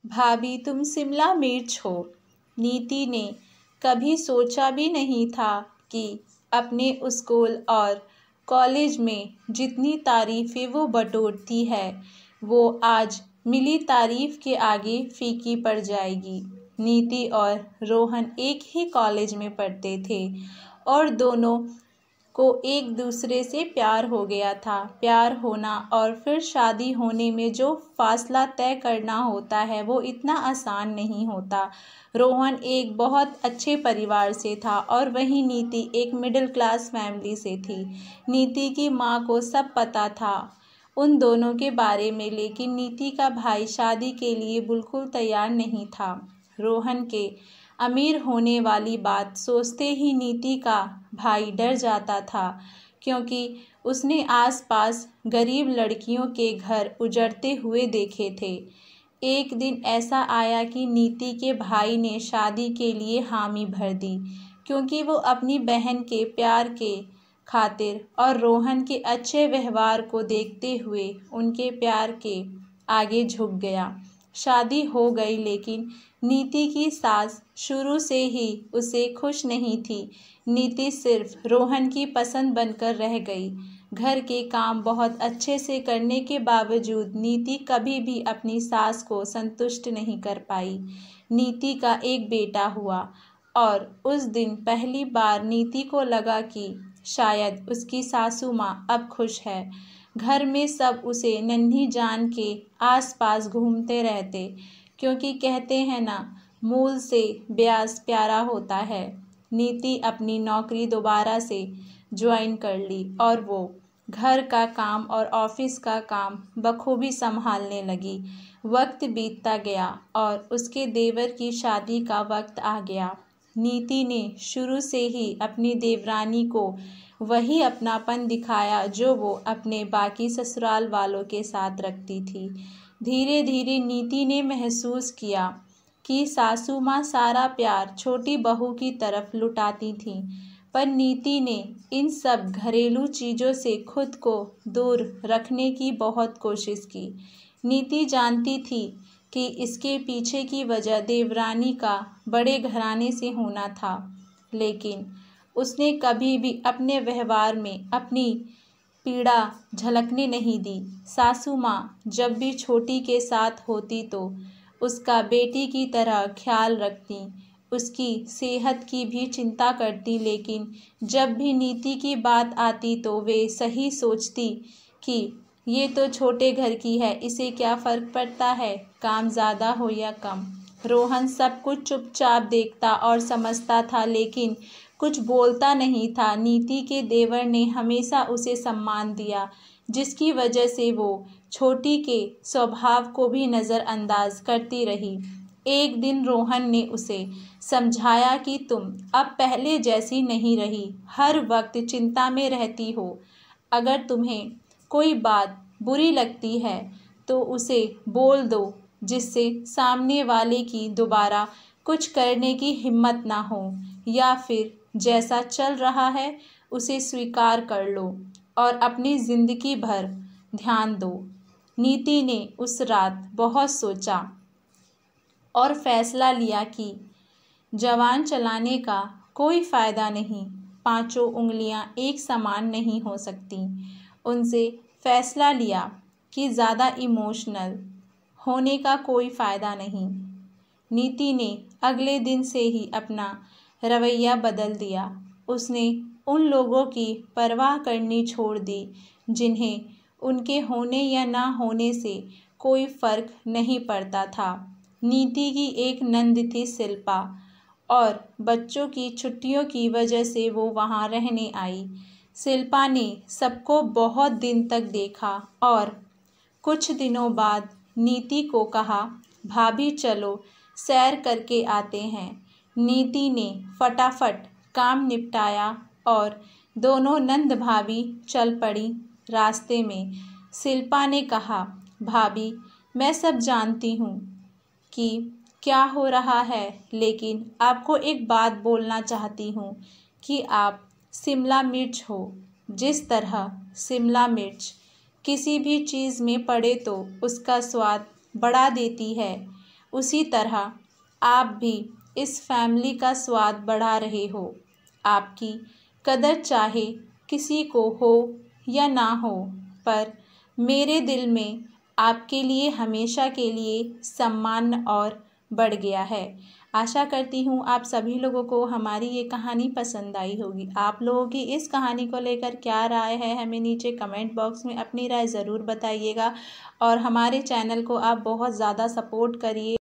भाभी तुम शिमला मिर्च हो। नीति ने कभी सोचा भी नहीं था कि अपने स्कूल और कॉलेज में जितनी तारीफ़ें वो बटोरती है वो आज मिली तारीफ़ के आगे फीकी पड़ जाएगी। नीति और रोहन एक ही कॉलेज में पढ़ते थे और दोनों को एक दूसरे से प्यार हो गया था। प्यार होना और फिर शादी होने में जो फासला तय करना होता है वो इतना आसान नहीं होता। रोहन एक बहुत अच्छे परिवार से था और वहीं नीति एक मिडिल क्लास फैमिली से थी। नीति की माँ को सब पता था उन दोनों के बारे में, लेकिन नीति का भाई शादी के लिए बिल्कुल तैयार नहीं था। रोहन के अमीर होने वाली बात सोचते ही नीति का भाई डर जाता था, क्योंकि उसने आसपास गरीब लड़कियों के घर उजड़ते हुए देखे थे। एक दिन ऐसा आया कि नीति के भाई ने शादी के लिए हामी भर दी, क्योंकि वो अपनी बहन के प्यार के खातिर और रोहन के अच्छे व्यवहार को देखते हुए उनके प्यार के आगे झुक गया। शादी हो गई, लेकिन नीति की सास शुरू से ही उसे खुश नहीं थी। नीति सिर्फ रोहन की पसंद बनकर रह गई। घर के काम बहुत अच्छे से करने के बावजूद नीति कभी भी अपनी सास को संतुष्ट नहीं कर पाई। नीति का एक बेटा हुआ और उस दिन पहली बार नीति को लगा कि शायद उसकी सासू माँ अब खुश है। घर में सब उसे नन्ही जान के आसपास घूमते रहते, क्योंकि कहते हैं ना, मूल से ब्यास प्यारा होता है। नीति अपनी नौकरी दोबारा से ज्वाइन कर ली और वो घर का काम और ऑफिस का काम बखूबी संभालने लगी। वक्त बीतता गया और उसके देवर की शादी का वक्त आ गया। नीति ने शुरू से ही अपनी देवरानी को वही अपनापन दिखाया जो वो अपने बाकी ससुराल वालों के साथ रखती थी। धीरे धीरे नीति ने महसूस किया कि सासू माँ सारा प्यार छोटी बहू की तरफ लुटाती थीं, पर नीति ने इन सब घरेलू चीज़ों से खुद को दूर रखने की बहुत कोशिश की। नीति जानती थी कि इसके पीछे की वजह देवरानी का बड़े घराने से होना था, लेकिन उसने कभी भी अपने व्यवहार में अपनी पीड़ा झलकने नहीं दी। सासू माँ जब भी छोटी के साथ होती तो उसका बेटी की तरह ख्याल रखती, उसकी सेहत की भी चिंता करती, लेकिन जब भी नीति की बात आती तो वे सही सोचती कि ये तो छोटे घर की है, इसे क्या फ़र्क पड़ता है, काम ज़्यादा हो या कम। रोहन सब कुछ चुपचाप देखता और समझता था, लेकिन कुछ बोलता नहीं था। नीति के देवर ने हमेशा उसे सम्मान दिया, जिसकी वजह से वो छोटी के स्वभाव को भी नज़रअंदाज करती रही। एक दिन रोहन ने उसे समझाया कि तुम अब पहले जैसी नहीं रही, हर वक्त चिंता में रहती हो। अगर तुम्हें कोई बात बुरी लगती है तो उसे बोल दो, जिससे सामने वाले की दोबारा कुछ करने की हिम्मत ना हो, या फिर जैसा चल रहा है उसे स्वीकार कर लो और अपनी ज़िंदगी भर ध्यान दो। नीति ने उस रात बहुत सोचा और फैसला लिया कि जवान चलाने का कोई फ़ायदा नहीं, पांचों उंगलियां एक समान नहीं हो सकती। उनसे फैसला लिया कि ज़्यादा इमोशनल होने का कोई फ़ायदा नहीं। नीति ने अगले दिन से ही अपना रवैया बदल दिया। उसने उन लोगों की परवाह करनी छोड़ दी जिन्हें उनके होने या ना होने से कोई फ़र्क नहीं पड़ता था। नीति की एक नंद थी शिल्पा, और बच्चों की छुट्टियों की वजह से वो वहाँ रहने आई। शिल्पा ने सबको बहुत दिन तक देखा और कुछ दिनों बाद नीति को कहा, भाभी चलो सैर करके आते हैं। नीति ने फटाफट काम निपटाया और दोनों नंद भाभी चल पड़ी। रास्ते में शिल्पा ने कहा, भाभी मैं सब जानती हूँ कि क्या हो रहा है, लेकिन आपको एक बात बोलना चाहती हूँ कि आप शिमला मिर्च हो। जिस तरह शिमला मिर्च किसी भी चीज़ में पड़े तो उसका स्वाद बढ़ा देती है, उसी तरह आप भी इस फैमिली का स्वाद बढ़ा रहे हो। आपकी कदर चाहे किसी को हो या ना हो, पर मेरे दिल में आपके लिए हमेशा के लिए सम्मान और बढ़ गया है। आशा करती हूँ आप सभी लोगों को हमारी ये कहानी पसंद आई होगी। आप लोगों की इस कहानी को लेकर क्या राय है, हमें नीचे कमेंट बॉक्स में अपनी राय ज़रूर बताइएगा और हमारे चैनल को आप बहुत ज़्यादा सपोर्ट करिए।